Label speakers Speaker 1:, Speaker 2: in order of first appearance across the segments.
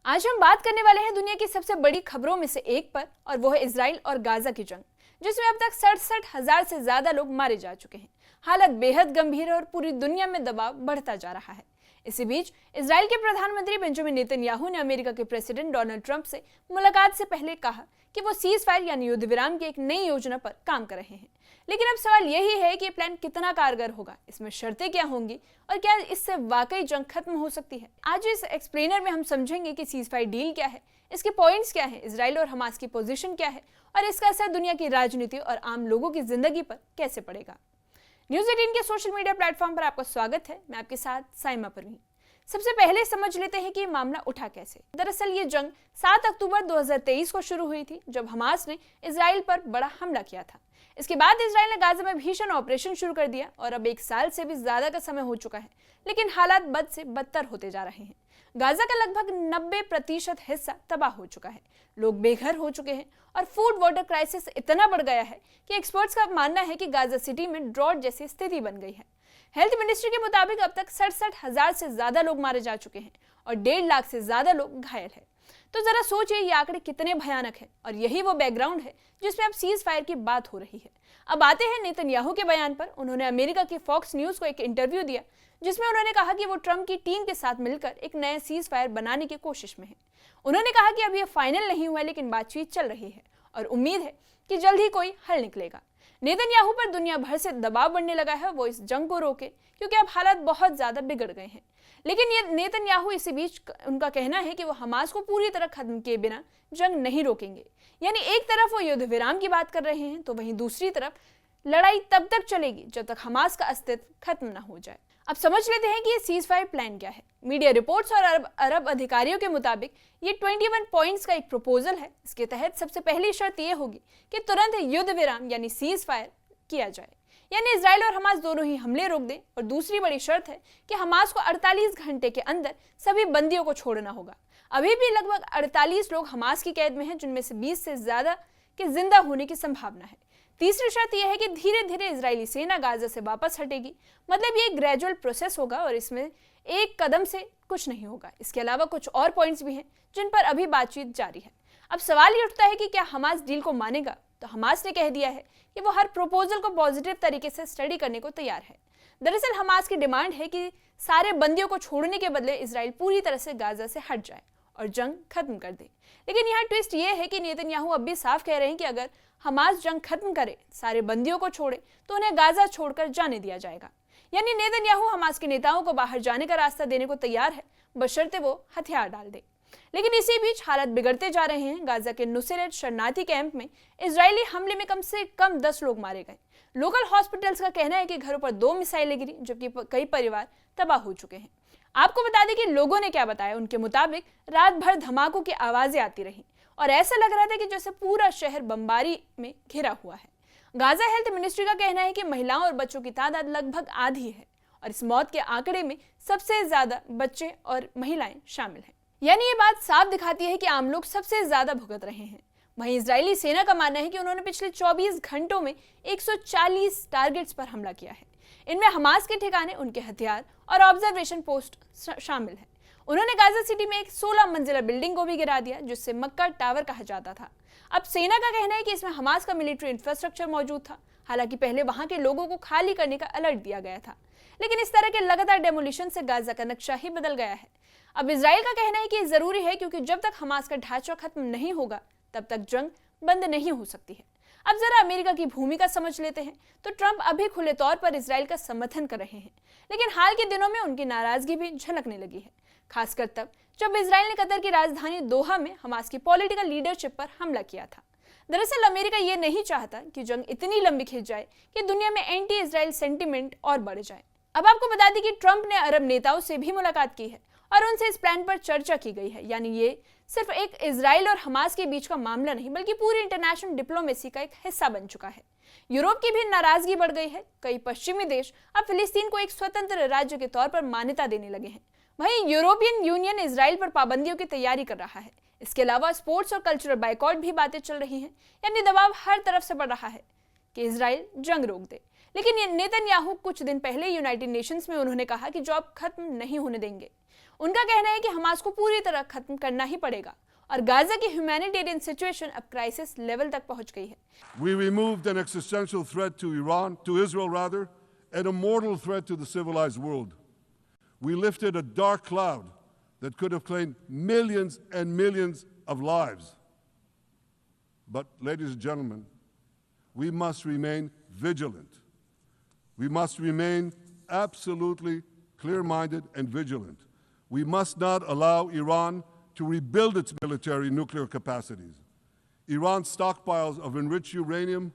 Speaker 1: आज हम बात करने वाले हैं दुनिया की सबसे बड़ी खबरों में से एक पर, और वो है इजराइल और गाजा की जंग, जिसमें अब तक 67,000 से ज्यादा लोग मारे जा चुके हैं। हालत बेहद गंभीर है और पूरी दुनिया में दबाव बढ़ता जा रहा है। इसी बीच इजराइल के प्रधानमंत्री बेंजामिन नेतन्याहू ने अमेरिका के प्रेसिडेंट डोनाल्ड ट्रंप से मुलाकात से पहले कहा कि वो सीज फायर यानी युद्ध विराम की एक नई योजना पर काम कर रहे हैं। लेकिन अब सवाल यही है कि प्लान कितना कारगर होगा, इसमें शर्तें क्या होंगी और क्या इससे वाकई जंग खत्म हो सकती है। आज इस एक्सप्लेनर में हम समझेंगे कि सीज फायर डील क्या है, इसके पॉइंट्स क्या है, इजराइल और हमास की पोजीशन क्या है और इसका असर दुनिया की राजनीति और आम लोगों की जिंदगी पर कैसे पड़ेगा। न्यूज़ 18 के सोशल मीडिया प्लेटफॉर्म पर आपका स्वागत है। मैं आपके साथ साइमा परवीन। सबसे पहले समझ लेते हैं कि ये मामला उठा कैसे। दरअसल ये जंग 7 अक्टूबर 2023 को शुरू हुई थी, जब हमास ने इजराइल पर बड़ा हमला किया था। इसके बाद इजराइल ने गाजा में भीषण ऑपरेशन शुरू कर दिया और अब 1 साल से भी ज्यादा का समय हो चुका है, लेकिन हालात बद से बदतर होते जा रहे हैं। गाजा का लगभग 90% हिस्सा तबाह हो चुका है, लोग बेघर हो चुके हैं और फूड वाटर क्राइसिस इतना बढ़ गया है कि एक्सपर्ट्स का मानना है कि गाजा सिटी में ड्रॉट जैसी स्थिति बन गई है। हेल्थ मिनिस्ट्री के मुताबिक अब तक 67,000 से ज्यादा लोग मारे जा चुके हैं और 1.5 लाख से ज्यादा लोग घायल हैं। तो जरा सोचिए ये आंकड़े कितने भयानक है, और यही वो बैकग्राउंड है जिसमें अब सीज फायर की बात हो रही है। अब आते हैं नेतन्याहू के बयान पर। उन्होंने अमेरिका की फॉक्स न्यूज को एक इंटरव्यू दिया, जिसमें उन्होंने कहा कि वो ट्रंप की टीम के साथ मिलकर एक नया सीज फायर बनाने की कोशिश में है। उन्होंने कहा कि अब यह फाइनल नहीं हुआ, लेकिन बातचीत चल रही है और उम्मीद है कि जल्द ही कोई हल निकलेगा। नेतन्याहू पर दुनिया भर से दबाव बढ़ने लगा है, वो इस जंग को रोके, क्योंकि अब हालात बहुत ज्यादा बिगड़ गए हैं। लेकिन ये नेतन्याहू इसी बीच उनका कहना है कि वो हमास को पूरी तरह खत्म किए बिना जंग नहीं रोकेंगे। यानी एक तरफ वो युद्ध विराम की बात कर रहे हैं, तो वहीं दूसरी तरफ लड़ाई तब तक चलेगी जब तक हमास का अस्तित्व खत्म ना हो जाए। अब समझ लेते हैं कि ये सीज फायर प्लान क्या है। मीडिया रिपोर्ट्स और अरब अधिकारियों के मुताबिक ये 21 पॉइंट्स का एक प्रपोजल है। इसके तहत सबसे पहली शर्त ये होगी कि तुरंत युद्ध विराम यानी सीज फायर किया जाए, यानी इजराइल और हमास दोनों ही हमले रोक दें। और दूसरी बड़ी शर्त है कि हमास को 48 घंटे के अंदर सभी बंदियों को छोड़ना होगा। अभी भी लगभग 48 लोग हमास की कैद में हैं, जिनमें से 20 से ज्यादा के जिंदा होने की संभावना है। तीसरी शर्त यह है कि धीरे धीरे इजरायली सेना गाजा से वापस हटेगी। मतलब ये ग्रेजुअल प्रोसेस होगा और इसमें एक कदम से कुछ नहीं होगा। इसके अलावा कुछ और पॉइंट्स भी हैं जिन पर अभी बातचीत जारी है। अब सवाल ये उठता है कि क्या हमास डील को मानेगा। तो हमास ने कह दिया है कि वो हर प्रपोजल को पॉजिटिव तरीके से स्टडी करने को तैयार है। दरअसल हमास की डिमांड है कि सारे बंदियों को छोड़ने के बदले इजराइल पूरी तरह से गाजा से हट जाए और जंग खत्म कर दे। लेकिन यहाँ ट्विस्ट ये है कि नेतन्याहू अब भी साफ कह रहे हैं कि अगर हमास जंग खत्म करे, सारे बंदियों को छोड़े, तो उन्हें गाजा छोड़कर जाने दिया जाएगा। यानी नेतन्याहू हमास के नेताओं को बाहर जाने का रास्ता देने को तैयार है, बशर्ते वो हथियार डाल दे। लेकिन इसी बीच हालात बिगड़ते जा रहे हैं। गाजा के नुसैरत शरणार्थी कैंप में इजरायली हमले में कम से कम 10 लोग मारे गए। लोकल हॉस्पिटल्स का कहना है कि घरों पर 2 मिसाइलें गिरी, जबकि कई परिवार तबाह हो चुके हैं। आपको बता दें कि लोगों ने क्या बताया। उनके मुताबिक रात भर धमाकों की आवाजें आती रही और ऐसा लग रहा था कि जैसे पूरा शहर बमबारी में घिरा हुआ है। गाजा हेल्थ मिनिस्ट्री का कहना है कि महिलाओं और बच्चों की तादाद लगभग आधी है और इस मौत के आंकड़े में सबसे ज्यादा बच्चे और महिलाएं शामिल हैं। यानी ये बात साफ दिखाती है कि आम लोग सबसे ज्यादा भुगत रहे हैं। वहीं इजरायली सेना का मानना है कि उन्होंने पिछले 24 घंटों में 140 टारगेट्स पर हमला किया है। इनमें हमास के ठिकाने, उनके हथियार और ऑब्जर्वेशन पोस्ट शामिल है। उन्होंने गाजा सिटी में एक 16 मंजिला बिल्डिंग को भी गिरा दिया, जिससे मक्का टावर कहा जाता था। अब सेना का कहना है कि इसमें हमास का मिलिट्री इंफ्रास्ट्रक्चर मौजूद था। हालांकि पहले वहां के लोगों को खाली करने का अलर्ट दिया गया था, लेकिन इस तरह के लगातार डेमोलिशन से गाजा का नक्शा ही बदल गया है। अब इजराइल का कहना है कि जरूरी है, क्योंकि जब तक हमास का ढांचा खत्म नहीं होगा तब तक जंग बंद नहीं हो सकती है। अब जरा अमेरिका की भूमिका समझ लेते हैं। तो ट्रंप अभी खुले तौर पर इजराइल का समर्थन कर रहे हैं, लेकिन हाल के दिनों में उनकी नाराजगी भी झलकने लगी है, खासकर तब जब इजराइल ने कतर की राजधानी दोहा में हमास की पॉलिटिकल लीडरशिप पर हमला किया था। दरअसल अमेरिका ये नहीं चाहता कि जंग इतनी लंबी खिंच जाए कि दुनिया में एंटी इजराइल सेंटीमेंट और बढ़ जाए। अब आपको बता दें कि ट्रंप ने अरब नेताओं से भी मुलाकात की है और उनसे इस प्लान पर चर्चा की गई है। यानी ये सिर्फ एक इजराइल और हमास के बीच का मामला नहीं, बल्कि पूरी इंटरनेशनल डिप्लोमेसी का एक हिस्सा बन चुका है। यूरोप की भी नाराजगी बढ़ गई है। कई पश्चिमी देश अब फिलिस्तीन को एक स्वतंत्र राज्य के तौर पर मान्यता देने लगे हैं। वहीं यूरोपियन यूनियन इजराइल पर पाबंदियों की तैयारी कर रहा है। इसके अलावा स्पोर्ट्स और कल्चरल बाइकॉट भी बातें चल रही हैं। यानी दबाव हर तरफ से बढ़ रहा है कि इजराइल जंग रोक दे। लेकिन नेतन्याहू कुछ दिन पहले यूनाइटेड नेशंस में उन्होंने कहा कि जॉब खत्म नहीं होने देंगे। उनका कहना है कि हमास को पूरी तरह खत्म करना ही पड़ेगा और गाजा की ह्यूमैनिटेरियन सिचुएशन अब क्राइसिस लेवल तक पहुंच गई है।
Speaker 2: We removed an existential threat to Iran, to Israel rather, and a mortal threat to the civilized world. We lifted a dark cloud that could have claimed millions and millions of lives. But, ladies and gentlemen, we must remain vigilant. We must remain absolutely clear-minded and vigilant. We must not allow Iran to rebuild its military nuclear capacities. Iran's stockpiles of enriched uranium,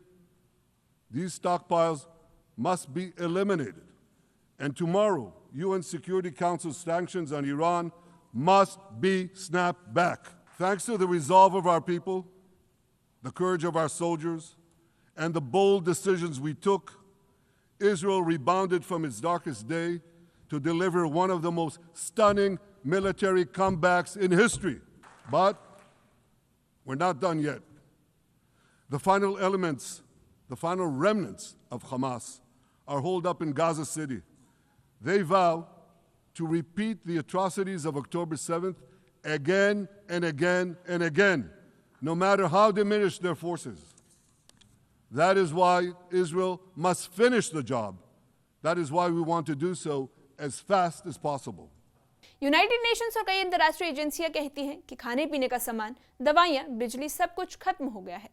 Speaker 2: these stockpiles must be eliminated. And tomorrow, UN Security Council sanctions on Iran must be snapped back. Thanks to the resolve of our people, the courage of our soldiers, and the bold decisions we took, Israel rebounded from its darkest day to deliver one of the most stunning military comebacks in history. But we're not done yet. The final elements, the final remnants of Hamas are holed up in Gaza City. They vow to repeat the atrocities of October 7th again and again and again, no matter how diminished their forces. That is why Israel must finish the job. That is why we want to do so as fast as possible.
Speaker 1: United Nations और कई अंतर्राष्ट्रीय एजेंसियां कहती हैं कि खाने पीने का सामान, दवाइयां, बिजली सब कुछ खत्म हो गया है।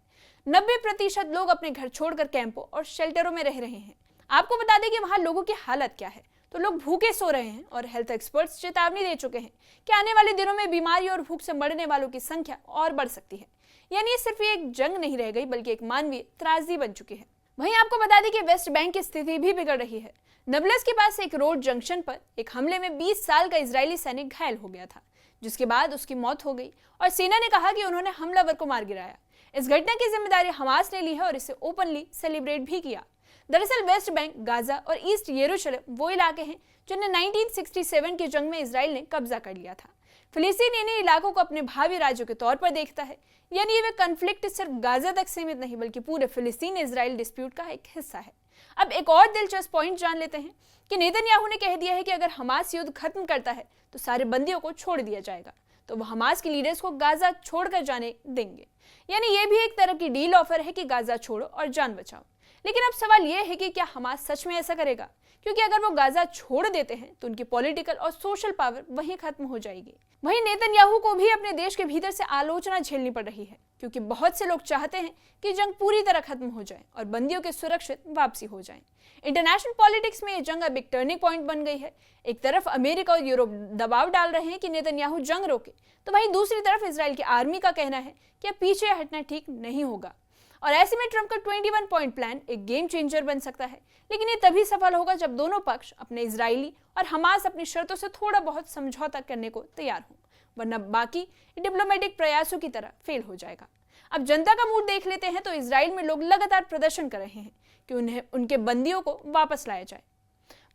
Speaker 1: 90% लोग अपने घर छोड़कर कैंपों और शेल्टरों में रह रहे हैं। आपको बता दें कि वहां लोगों की हालत क्या है। तो लोग भूखे सो रहे हैं और हेल्थ एक्सपर्ट्स चेतावनी दे चुके हैं कि आने वाले दिनों में बीमारी और भूख से मरने वालों की संख्या और बढ़ सकती है। यानी ये सिर्फ एक जंग नहीं रह गई बल्कि एक मानवीय त्रासदी बन चुकी है। वहीं आपको बता दें कि वेस्ट बैंक की स्थिति भी बिगड़ रही है। नबलस के पास एक रोड जंक्शन पर एक हमले में 20 साल का इजरायली सैनिक घायल हो गया था, जिसके बाद उसकी मौत हो गई और सेना ने कहा कि उन्होंने हमलावर को मार गिराया। इस घटना की जिम्मेदारी हमास ने ली है और इसे ओपनली सेलिब्रेट भी किया। दरअसल वेस्ट बैंक, गाजा और ईस्ट यरूशलेम वो इलाके हैं जिन्हें 1967 की जंग में इजराइल ने कब्जा कर लिया था। फिलिस्तीन इन इलाकों को अपने भावी राज्यों के तौर पर देखता है। यानी ये कॉन्फ्लिक्ट सिर्फ गाजा तक सीमित नहीं बल्कि पूरे फिलिस्तीन इजराइल डिस्प्यूट का एक हिस्सा है। अब एक और दिलचस्प पॉइंट जान लेते हैं कि नेतन्याहू ने कह दिया है कि अगर हमास युद्ध खत्म करता है तो सारे बंदियों को छोड़ दिया जाएगा, तो वो हमास के लीडर्स को गाजा छोड़कर जाने देंगे। यानी ये भी एक तरह की डील ऑफर है कि गाजा छोड़ो और जान बचाओ। लेकिन अब सवाल यह है कि क्या हमास सच में ऐसा करेगा? क्योंकि अगर वो गाजा छोड़ देते हैं तो उनकी पॉलिटिकल और सोशल पावर वहीं खत्म हो जाएगी। वहीं नेतन्याहू को भी अपने देश के भीतर से आलोचना झेलनी पड़ रही है, क्योंकि बहुत से लोग चाहते हैं कि जंग पूरी तरह खत्म हो जाए और बंदियों की सुरक्षित वापसी हो जाए। इंटरनेशनल पॉलिटिक्स में ये जंग अब एक टर्निंग पॉइंट बन गई है। एक तरफ अमेरिका और यूरोप दबाव डाल रहे हैं कि नेतन्याहू जंग रोके, तो वहीं दूसरी तरफ इजराइल की आर्मी का कहना है कि अब पीछे हटना ठीक नहीं होगा। और ऐसे में ट्रंप का 21 पॉइंट प्लान एक गेम चेंजर बन सकता है, लेकिन ये तभी सफल होगा जब दोनों पक्ष अपने इजरायली और हमास अपनी शर्तों से थोड़ा बहुत समझौता करने को तैयार हों, वरना बाकी डिप्लोमेटिक प्रयासों की तरह फेल हो जाएगा। अब जनता का मूड देख लेते हैं तो इजराइल में लोग लगातार प्रदर्शन कर रहे हैं कि उन्हें उनके बंदियों को वापस लाया जाए।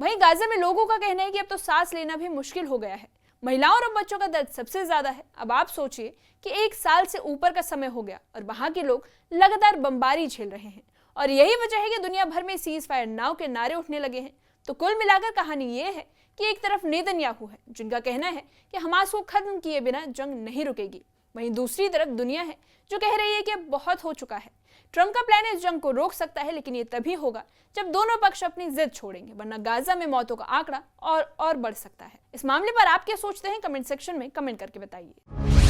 Speaker 1: वहीं गाजा में लोगों का कहना है कि अब तो सांस लेना भी मुश्किल हो गया है। महिलाओं और बच्चों का दर्द सबसे ज्यादा है। अब आप सोचिए कि 1 साल से ऊपर का समय हो गया और वहां के लोग लगातार बमबारी झेल रहे हैं और यही वजह है कि दुनिया भर में सीज फायर नाउ के नारे उठने लगे हैं। तो कुल मिलाकर कहानी ये है कि एक तरफ नेतन्याहू है जिनका कहना है कि हमास को खत्म किए बिना जंग नहीं रुकेगी, वहीं दूसरी तरफ दुनिया है जो कह रही है कि अब बहुत हो चुका है। ट्रंप का प्लान इस जंग को रोक सकता है, लेकिन ये तभी होगा जब दोनों पक्ष अपनी जिद छोड़ेंगे, वरना गाजा में मौतों का आंकड़ा और बढ़ सकता है। इस मामले पर आप क्या सोचते हैं? कमेंट सेक्शन में कमेंट करके बताइए।